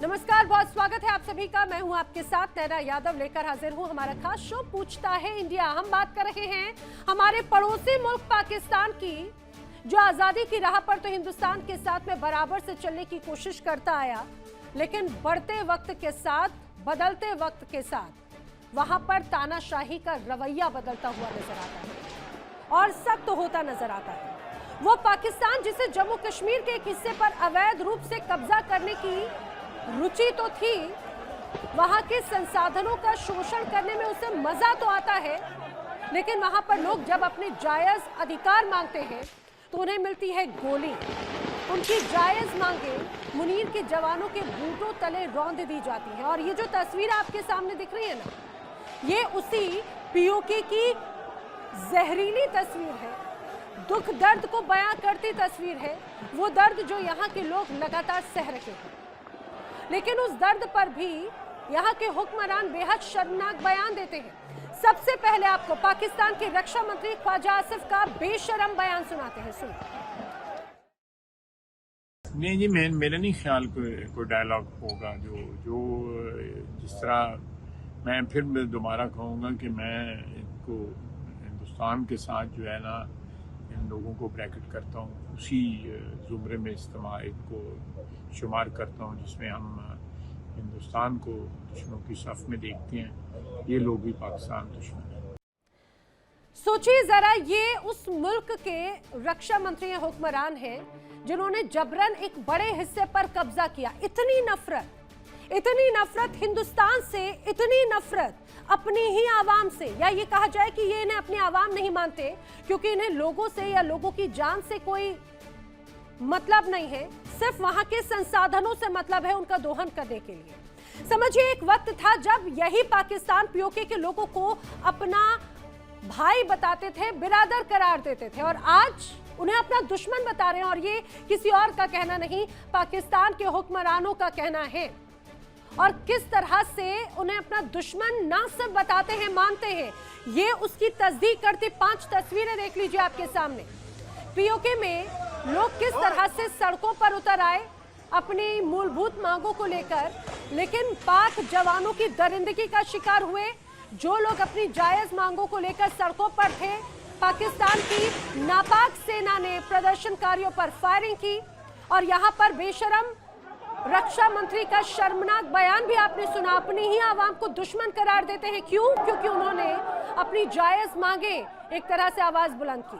नमस्कार, बहुत स्वागत है आप सभी का। मैं हूं आपके साथ नैना यादव, लेकर हाजिर हूं हमारा खास शो पूछता है इंडिया। हम बात कर रहे हैं हमारे पड़ोसी मुल्क पाकिस्तान की, जो आजादी की राह पर तो हिंदुस्तान के साथ में बराबर से चलने की कोशिश करता आया, लेकिन बढ़ते वक्त के साथ, बदलते वक्त के साथ वहां पर तानाशाही का रवैया बदलता हुआ नजर आता है और सख्त होता नजर आता है। वो पाकिस्तान जिसे जम्मू कश्मीर के एक हिस्से पर अवैध रूप से कब्जा करने की रुचि तो थी, वहां के संसाधनों का शोषण करने में उसे मजा तो आता है, लेकिन वहां पर लोग जब अपने जायज अधिकार मांगते हैं तो उन्हें मिलती है गोली। उनकी जायज मांगे मुनीर के जवानों के बूटों तले रौंद दी जाती है। और ये जो तस्वीर आपके सामने दिख रही है ना, ये उसी पीओके की जहरीली तस्वीर है, दुख दर्द को बयां करती तस्वीर है। वो दर्द जो यहाँ के लोग लगातार सह रहे हैं, लेकिन उस दर्द पर भी यहाँ के हुक्मरान बेहद शर्मनाक बयान देते हैं। सबसे पहले आपको पाकिस्तान के रक्षा मंत्री ख्वाजा आसिफ का बेशरम बयान सुनाते हैं। सुनिए। नहीं जी, मेरा नहीं ख्याल कोई डायलॉग होगा जो जिस तरह मैं फिर दोबारा कहूँगा कि मैं इनको हिंदुस्तान के साथ जो है ना, इन लोगों को ब्रैकेट करता हूँ, उसी ज़ुमरे में इस्तेमाल इनको शुमार करता हूँ जिसमें हम हिंदुस्तान को दुश्मनों की सफ में देखते हैं। ये लोग भी पाकिस्तान दुश्मन है। सोचिए जरा, ये उस मुल्क के रक्षा मंत्री हुक्मरान हैं जिन्होंने जबरन एक बड़े हिस्से पर कब्जा किया। इतनी नफरत हिंदुस्तान से, इतनी नफरत अपनी ही आवाम से, या ये कहा जाए कि ये इन्हें अपनी आवाम नहीं मानते क्योंकि इन्हें लोगों से या लोगों की जान से कोई मतलब नहीं है, सिर्फ वहां के संसाधनों से मतलब है उनका दोहन करने के लिए। समझिए, एक वक्त था जब यही पाकिस्तान पीओके के लोगों को अपना भाई बताते थे, बिरादर करार देते थे, और आज उन्हें अपना दुश्मन बता रहे हैं। और ये किसी और का कहना नहीं, पाकिस्तान के हुक्मरानों का कहना है। और किस तरह से उन्हें अपना दुश्मन ना सिर्फ बताते हैं, मानते हैं, ये उसकी तस्दीक करती 5 तस्वीरें देख लीजिए आपके सामने। पीओके में लोग किस तरह से सड़कों पर उतर आए अपनी मूलभूत मांगों को लेकर, लेकिन पाक जवानों की दरिंदगी का शिकार हुए। जो लोग अपनी जायज मांगों को लेकर सड़कों पर थे, पाकिस्तान की नापाक सेना ने प्रदर्शनकारियों पर फायरिंग की। और यहाँ पर बेशरम रक्षा मंत्री का शर्मनाक बयान भी आपने सुना। अपनी ही आवाम को दुश्मन करार देते हैं। क्यों? क्योंकि उन्होंने अपनी जायज मांगे एक तरह से आवाज बुलंद की।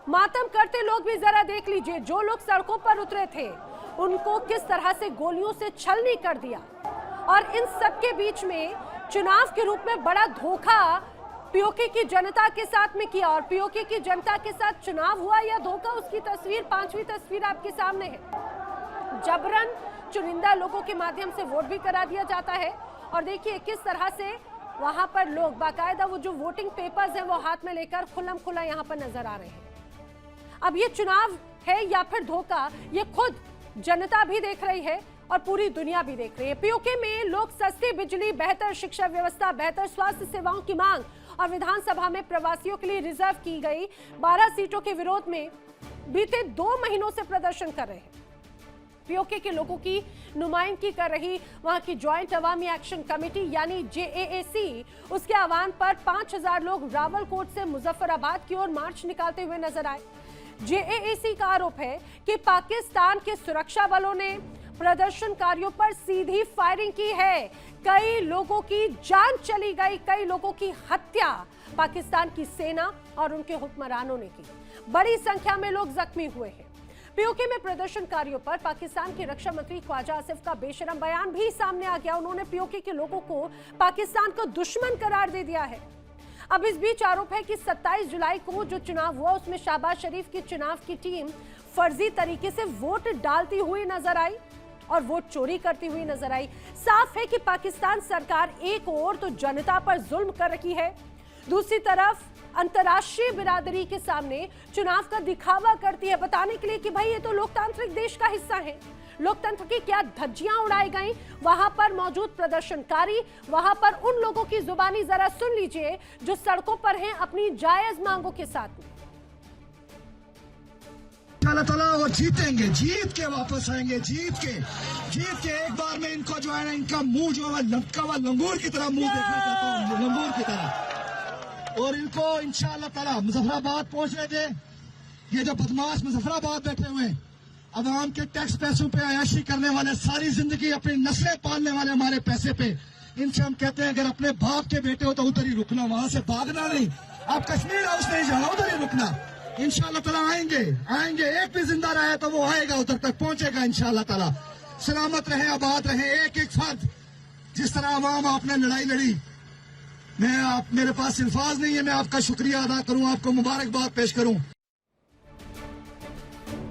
मातम करते लोग भी जरा देख लीजिए, जो लोग सड़कों पर उतरे थे उनको किस तरह से गोलियों से छलनी कर दिया। और इन सब के बीच में चुनाव के रूप में बड़ा धोखा पीओके की जनता के साथ में किया। और पीओके की जनता के साथ चुनाव हुआ या धोखा, उसकी तस्वीर 5वीं तस्वीर आपके सामने है। जबरन चुनिंदा लोगों के माध्यम से वोट भी करा दिया जाता है। और देखिए किस तरह से वहां पर लोग बाकायदा वो जो वोटिंग पेपर्स हैं वो हाथ में लेकर खुल्लम खुल्ला यहां पर नजर आ रहे हैं। अब ये चुनाव है या फिर धोखा, ये खुद जनता भी देख रही है और पूरी दुनिया भी देख रही है। पीओके में लोग सस्ती बिजली, बेहतर शिक्षा व्यवस्था, बेहतर स्वास्थ्य सेवाओं की मांग और विधानसभा में प्रवासियों के लिए रिजर्व की गई 12 सीटों के विरोध में बीते 2 महीनों से प्रदर्शन कर रहे हैं। पीओके के लोगों की नुमाइंदगी कर रही वहां की ज्वाइंट अवामी एक्शन कमेटी यानी जेएएसी, उसके आह्वान पर 5000 लोग रावलकोट से मुजफ्फराबाद की ओर मार्च निकालते हुए नजर आए। जेएएसी का आरोप है कि पाकिस्तान के सुरक्षा बलों ने प्रदर्शनकारियों पर सीधी फायरिंग की है। कई लोगों की जान चली गई, कई लोगों की हत्या पाकिस्तान की सेना और उनके हुक्मरानों ने की। बड़ी संख्या में लोग जख्मी हुए हैं। पीओके में प्रदर्शनकारियों पर पाकिस्तान के रक्षा मंत्री ख्वाजा आसिफ का बेशरम बयान भी सामने आ गया। उन्होंने पीओके के लोगों को पाकिस्तान को दुश्मन करार दे दिया है। अब इस बीच आरोप है कि 27 जुलाई को जो चुनाव हुआ उसमें शहबाज शरीफ की चुनाव की टीम फर्जी तरीके से वोट डालती हुई नजर आई और वोट चोरी करती हुई नजर आई। साफ है कि पाकिस्तान सरकार एक ओर तो जनता पर जुल्म कर रही है, दूसरी तरफ अंतर्राष्ट्रीय बिरादरी के सामने चुनाव का दिखावा करती है, बताने के लिए कि भाई ये तो लोकतांत्रिक देश का हिस्सा है। लोकतंत्र की क्या धज्जियां उड़ाई गई। वहां पर मौजूद प्रदर्शनकारी, वहां पर उन लोगों की जुबानी जरा सुन लीजिए जो सड़कों पर हैं अपनी जायज मांगों के साथ में। इंशाल्लाह ताला और जीतेंगे, जीत के वापस आएंगे, जीत के एक बार में इनको जो है ना, इनका मुंह जो है लटका हुआ लंगूर की तरह मुंह देखना चाहता हूँ, लंगूर की तरह। और इनको इंशाल्लाह ताला मुजफ्फराबाद पहुंचने दे। ये जो बदमाश मुजफ्फराबाद बैठे हुए हैं, अवाम के टैक्स पैसों पे अयाशी करने वाले, सारी जिंदगी अपनी नस्लें पालने वाले हमारे पैसे पे, इनसे हम कहते हैं अगर अपने बाप के बेटे हो तो उधर ही रुकना, वहां से भागना नहीं। आप कश्मीर हाउस नहीं जाना, उधर ही रुकना। इंशाल्लाह ताला आएंगे, एक भी जिंदा रहे तो वो आएगा, उधर तक पहुंचेगा इंशाल्लाह ताला। सलामत रहे, आबाद रहे एक एक फर्द। जिस तरह अवाम आपने लड़ाई लड़ी, मेरे पास अल्फाज नहीं है, मैं आपका शुक्रिया अदा करूं, आपको मुबारकबाद पेश करूं।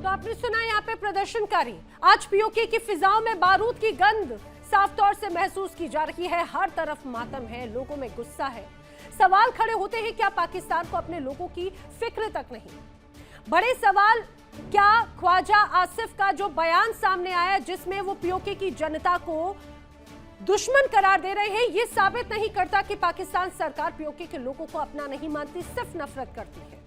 तो आपने सुना यहाँ पे प्रदर्शनकारी, आज पीओके की फिजाओं में बारूद की गंध साफ तौर से महसूस की जा रही है। हर तरफ मातम है, लोगों में गुस्सा है। सवाल खड़े होते हैं, क्या पाकिस्तान को अपने लोगों की फिक्र तक नहीं? बड़े सवाल, क्या ख्वाजा आसिफ का जो बयान सामने आया जिसमें वो पीओके की जनता को दुश्मन करार दे रहे हैं, ये साबित नहीं करता कि पाकिस्तान सरकार पीओके के लोगों को अपना नहीं मानती, सिर्फ नफरत करती है।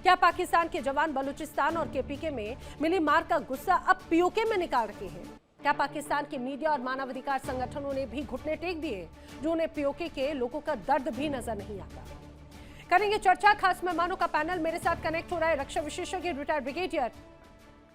क्या पाकिस्तान के जवान बलूचिस्तान और केपीके में मिली मार का गुस्सा अब पीओके में निकाल रहे हैं? क्या पाकिस्तान के मीडिया और मानवाधिकार संगठनों ने भी घुटने टेक दिए, जो उन्हें पीओके के लोगों का दर्द भी नजर नहीं आता? करेंगे चर्चा। खास मेहमानों का पैनल मेरे साथ कनेक्ट हो रहा है। रक्षा विशेषज्ञ रिटायर्ड ब्रिगेडियर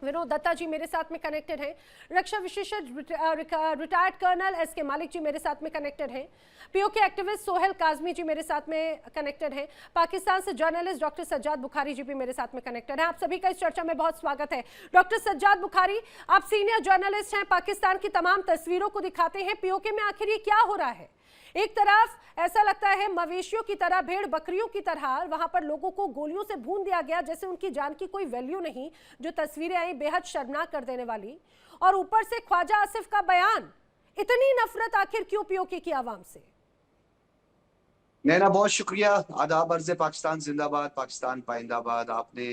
विनोद दत्ता जी मेरे साथ में कनेक्टेड हैं। रक्षा विशेषज्ञ रिटायर्ड कर्नल एसके मालिक जी मेरे साथ में कनेक्टेड हैं। पीओके एक्टिविस्ट सोहेल काजमी जी मेरे साथ में कनेक्टेड हैं। पाकिस्तान से जर्नलिस्ट डॉक्टर सज्जाद बुखारी जी भी मेरे साथ में कनेक्टेड हैं। आप सभी का इस चर्चा में बहुत स्वागत है। डॉक्टर सज्जाद बुखारी, आप सीनियर जर्नलिस्ट हैं, पाकिस्तान की तमाम तस्वीरों को दिखाते हैं। पीओके में आखिर ये क्या हो रहा है? एक तरफ ऐसा लगता है मवेशियों की तरह, भेड़ बकरियों की तरह वहां पर लोगों को गोलियों से भून दिया गया, जैसे उनकी जान की कोई वैल्यू नहीं। जो तस्वीरें आई बेहद शर्मनाक कर देने वाली। और ऊपर से ख्वाजा आसिफ का बयान, इतनी नफरत आखिर क्यों पीओके की आवाम से? नैना, बहुत शुक्रिया। आदाब, अर्ज़ पाकिस्तान जिंदाबाद, पाकिस्तान पाइंदाबाद। आपने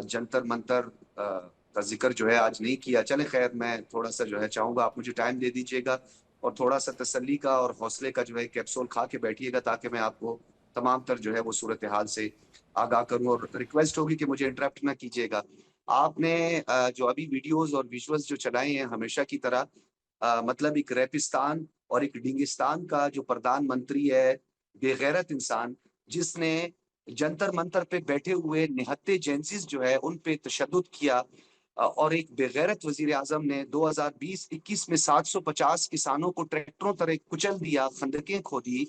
जंतर मंतर का जिक्र जो है आज नहीं किया। चले खैर, मैं थोड़ा सा जो है चाहूँगा आप मुझे टाइम दे दीजिएगा और थोड़ा सा तसल्ली का और हौसले का जो है कैप्सूल खा के बैठिएगा, ताकि मैं आपको तमाम तर जो है वो सूरत हाल से आगाह करूँ। और रिक्वेस्ट होगी कि मुझे इंटरप्ट ना कीजिएगा। आपने जो अभी वीडियोस और विजुअल्स जो चलाए हैं, हमेशा की तरह मतलब एक रेपिस्तान और एक डिंगिस्तान का जो प्रधानमंत्री है, बेगैरत इंसान, जिसने जंतर मंतर पे बैठे हुए निहत्ते जेंसिस जो है उन पे तशद्दुद किया, और एक बेगैरत वजीर आजम ने 2020-21 में 750 किसानों को ट्रैक्टरों तरह कुचल दिया, खंदकें खोदी,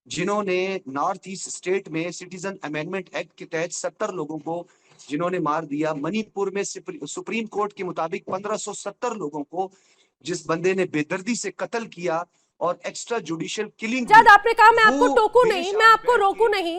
जिन्होंने नॉर्थ ईस्ट स्टेट में सिटीजन अमेंडमेंट एक्ट के तहत 70 लोगों को जिन्होंने मार दिया। मणिपुर में सुप्रीम कोर्ट के मुताबिक 1570 लोगों को जिस बंदे ने बेदर्दी से कत्ल किया और एक्स्ट्रा जुडिशियल किलिंग। जब आपने कहा मैं आपको टोकू नहीं, मैं आपको रोकू नहीं,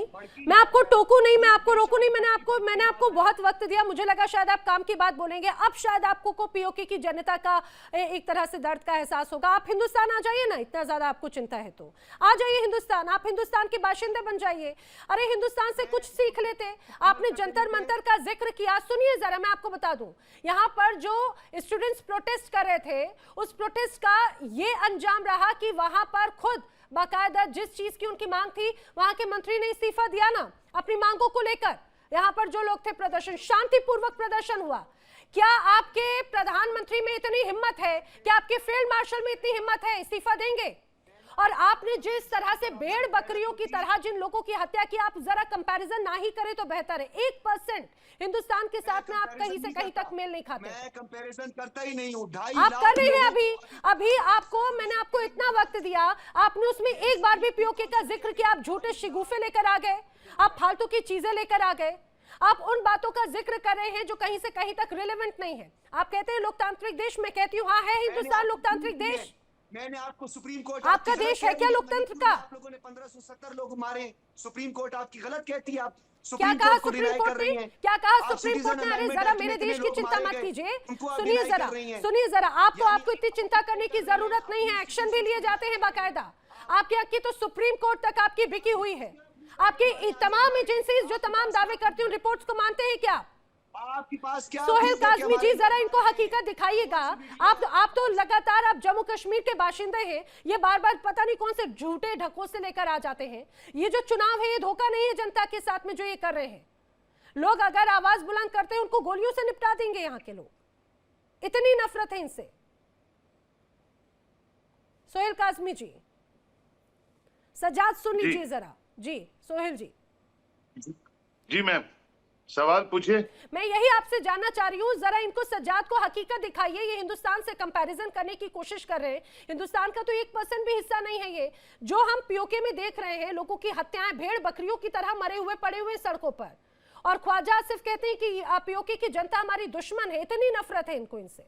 मैं आपको टोकू नहीं, मैं आपको रोकू नहीं, मैंने आपको बहुत वक्त दिया। मुझे लगा शायद आप काम की बात बोलेंगे। अब शायद आपको को पीओके की जनता का एक तरह से दर्द का एहसास होगा। आप हिंदुस्तान आ जाइए ना, इतना ज्यादा आपको चिंता है तो आ जाइए हिंदुस्तान। आप हिंदुस्तान के बाशिंदे बन जाइए। अरे हिंदुस्तान से कुछ सीख लेते। आपने जंतर मंतर का जिक्र किया, सुनिए जरा, मैं आपको बता दूं, यहाँ पर जो स्टूडेंट्स प्रोटेस्ट कर रहे थे, उस प्रोटेस्ट का ये अंजाम रहा कि वहां पर खुद बाकायदा जिस चीज की उनकी मांग थी, वहां के मंत्री ने इस्तीफा दिया ना अपनी मांगों को लेकर। यहां पर जो लोग थे, प्रदर्शन शांतिपूर्वक प्रदर्शन हुआ। क्या आपके प्रधानमंत्री में इतनी हिम्मत है, क्या आपके फील्ड मार्शल में इतनी हिम्मत है, इस्तीफा देंगे? और आपने जिस तरह से भेड़ बकरियों की तरह जिन लोगों की हत्या की, आप जरा कंपैरिजन ना ही करें तो बेहतर है। 1% हिंदुस्तान के साथ में आप कहीं से कहीं तक मेल नहीं खाते। मैं कंपैरिजन करता ही नहीं हूं। आप कर रहे हैं। अभी आपको मैंने आपको इतना वक्त दिया, आपने उसमें एक बार भी पीओके का जिक्र किया। आप झूठे शिगुफे लेकर आ गए, आप फालतू की चीजें लेकर आ गए, आप उन बातों का जिक्र कर रहे हैं जो कहीं से कहीं तक रिलेवेंट नहीं है। आप कहते हैं लोकतांत्रिक देश, मैं कहती हूँ हाँ है हिंदुस्तान लोकतांत्रिक देश। मैंने आपको सुप्रीम कोर्ट, आपका देश है क्या लोकतंत्र का? आप लोगों ने 1570 लोग मारे, सुप्रीम कोर्ट आपकी गलत कहती है। आप क्या कहा सुप्रीम कोर्ट ने? क्या कहा सुप्रीम कोर्ट ने? अरे जरा मेरे देश की चिंता मत कीजिए, सुनिए जरा, आपको इतनी चिंता करने की जरूरत नहीं है। एक्शन भी लिए जाते हैं बाकायदा। आपकी तो सुप्रीम कोर्ट तक आपकी बिकी हुई है। आपकी तमाम एजेंसीज जो तमाम दावे करती हैं, रिपोर्ट्स को मानते हैं क्या? आपके पास क्या? सोहेल काजमी जी, जरा इनको हकीकत दिखाइएगा। आप तो लगातार आप जम्मू कश्मीर के बाशिंदे हैं, ये बार बार पता नहीं कौन से झूठे ढकों से लेकर आ जाते हैं। ये जो चुनाव है, ये धोखा नहीं है जनता के साथ में जो ये कर रहे हैं। लोग अगर आवाज बुलंद करते हैं उनको गोलियों से निपटा देंगे यहाँ के लोग, इतनी नफरत है इनसे। सोहेल काज़मी जी, सज्जाद सुन लीजिए जरा। जी सोहेल जी। जी मैम, सवाल पूछिए। मैं यही आपसे जानना चाह रही हूँ, जरा इनको सज्जाद को हकीकत दिखाइए। ये हिंदुस्तान से कंपैरिजन करने की कोशिश कर रहे हैं। हिंदुस्तान का तो 1% भी हिस्सा नहीं है ये। जो हम पीओके में देख रहे हैं, लोगों की हत्याएं भेड़ बकरियों की तरह मरे हुए पड़े हुए सड़कों पर, और ख्वाजा आसिफ कहते हैं कि पीओके की जनता हमारी दुश्मन है। इतनी नफरत है इनको इनसे।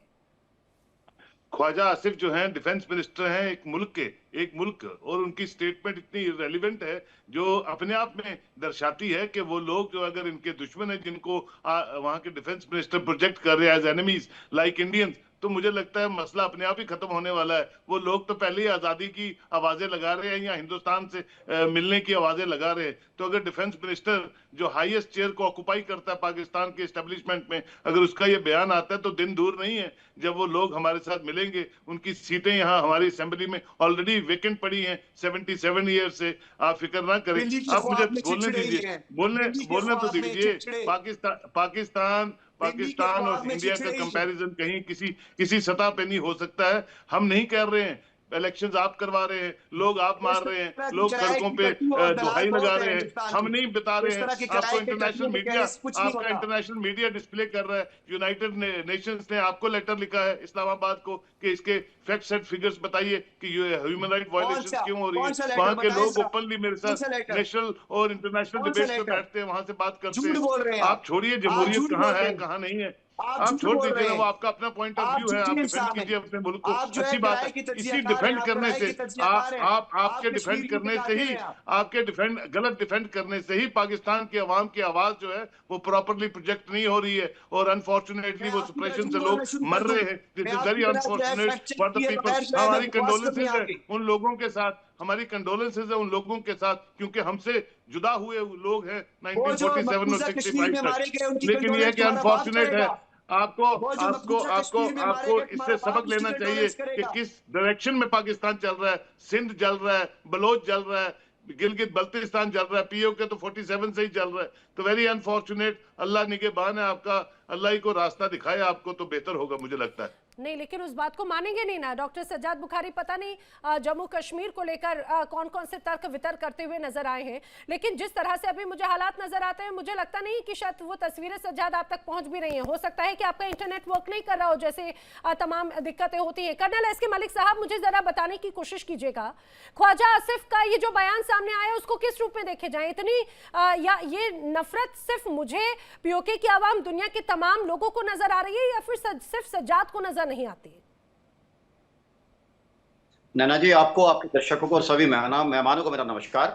ख्वाजा आसिफ जो हैं डिफेंस मिनिस्टर हैं एक मुल्क के, एक मुल्क, और उनकी स्टेटमेंट इतनी इररिलेवेंट है जो अपने आप में दर्शाती है कि वो लोग जो अगर इनके दुश्मन है, जिनको वहां के डिफेंस मिनिस्टर प्रोजेक्ट कर रहे हैं एज एनिमीज लाइक इंडियंस, तो मुझे लगता है मसला अपने आप ही खत्म होने वाला है। वो लोग तो पहले ही आजादी की आवाजें लगा रहे हैं या हिंदुस्तान से मिलने की आवाजें लगा रहे हैं। तो अगर डिफेंस मिनिस्टर जो हाईएस्ट चेयर को ऑक्युपाई करता है पाकिस्तान के एस्टेब्लिशमेंट में, अगर उसका ये बयान आता है तो दिन दूर नहीं है जब वो लोग हमारे साथ मिलेंगे। उनकी सीटें यहाँ हमारी असेंबली में ऑलरेडी वेकेंट पड़ी हैं 77 ईयर से। आप फिक्र ना करें। आप मुझे बोलने दीजिए, बोलने तो दीजिए। पाकिस्तान और इंडिया का कंपैरिजन कहीं किसी सतह पे नहीं हो सकता है। हम नहीं कर रहे हैं, इलेक्शंस आप करवा रहे हैं, लोग आप मार रहे हैं, लोग सड़कों पे दुहाई लगा रहे हैं, हम नहीं बता रहे हैं। आपको इंटरनेशनल मीडिया डिस्प्ले कर रहा है। यूनाइटेड नेशंस ने आपको लेटर लिखा है इस्लामाबाद को कि इसके फैक्ट्स एंड फिगर्स बताइए कि ह्यूमन राइट वायलेशन क्यों हो रही है। वहां के लोग ओपनली मेरे साथ नेशनल और इंटरनेशनल डिबेट पे बैठते हैं, वहां से बात करते हैं। आप छोड़िए जमहूरियत कहाँ है कहाँ नहीं है, आप छोड़ दीजिए ना, वो आपका अपना पॉइंट ऑफ व्यू है। आप डिफेंड कीजिए अपने मुल्क को, अच्छी बात है। इसी डिफेंड करने से आपके डिफेंड करने से ही, आपके गलत डिफेंड करने से ही पाकिस्तान की आवाम की आवाज जो है वो प्रॉपरली प्रोजेक्ट नहीं हो रही है, और अनफॉर्चुनेटली वो सप्रेशन से लोग मर रहे हैं। This is very unfortunate for the people. हमारी कंडोलेंसेज है उन लोगों के साथ, हमारी कंडोलेंसेज है उन लोगों के साथ, क्योंकि हमसे जुदा हुए लोग हैं 1947 और 65 तक। लेकिन ये कि अनफॉर्चुनेट है। आपको इससे सबक लेना चाहिए कि किस डायरेक्शन में पाकिस्तान चल रहा है। सिंध जल रहा है, बलोच जल रहा है, गिलगित बल्तिस्तान जल रहा है, पीओके तो 47 से ही चल रहा है। तो वेरी अनफॉर्चुनेट। अल्लाह निगहबान है आपका, अल्लाह ही को रास्ता दिखाए आपको तो बेहतर होगा मुझे लगता है। नहीं, लेकिन उस बात को मानेंगे नहीं ना डॉक्टर सज्जाद बुखारी। पता नहीं जम्मू कश्मीर को लेकर कौन कौन से तर्क वितर्क करते हुए नजर आए हैं, लेकिन जिस तरह से अभी मुझे हालात नजर आते हैं, मुझे लगता नहीं कि शायद वो तस्वीरें सज्जाद आप तक पहुंच भी रही हैं। हो सकता है कि आपका इंटरनेट वर्क नहीं कर रहा हो, जैसे तमाम दिक्कतें होती हैं। कर्नल एस के मलिक साहब, मुझे जरा बताने की कोशिश कीजिएगा, ख्वाजा आसिफ का ये जो बयान सामने आया उसको किस रूप में देखे जाए? इतनी या ये नफरत सिर्फ मुझे पीओके की आवाम दुनिया के तमाम लोगों को नजर आ रही है, या फिर सिर्फ सज्जाद को नजर नहीं आती? नैना जी, आपको, आपके दर्शकों को और सभी मेहमानों को मेरा नमस्कार।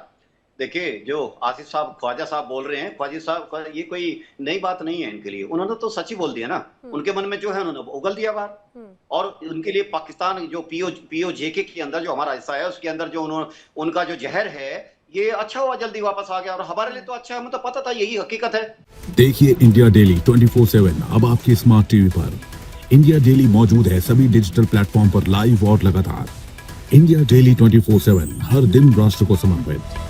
देखिए, जो आसिफ साहब, ख्वाजा साहब बोल रहे हैं, ख्वाजा साहब ये कोई नई बात नहीं है इनके लिए। उन्होंने तो सच ही बोल दिया ना, उनके मन में जो है उन्होंने उगल दिया बात। और उनके लिए पाकिस्तान जो पीओजेके के अंदर जो हमारा हिस्सा है उसके अंदर जो उनका जो जहर है, ये अच्छा हुआ जल्दी वापस आ गया। और हमारे लिए तो अच्छा है, हमें तो पता था यही हकीकत है। देखिए इंडिया डेली 24/7 अब आपकी स्मार्ट टीवी पर। इंडिया डेली मौजूद है सभी डिजिटल प्लेटफॉर्म पर लाइव और लगातार। इंडिया डेली 24/7 हर दिन राष्ट्र को समर्पित।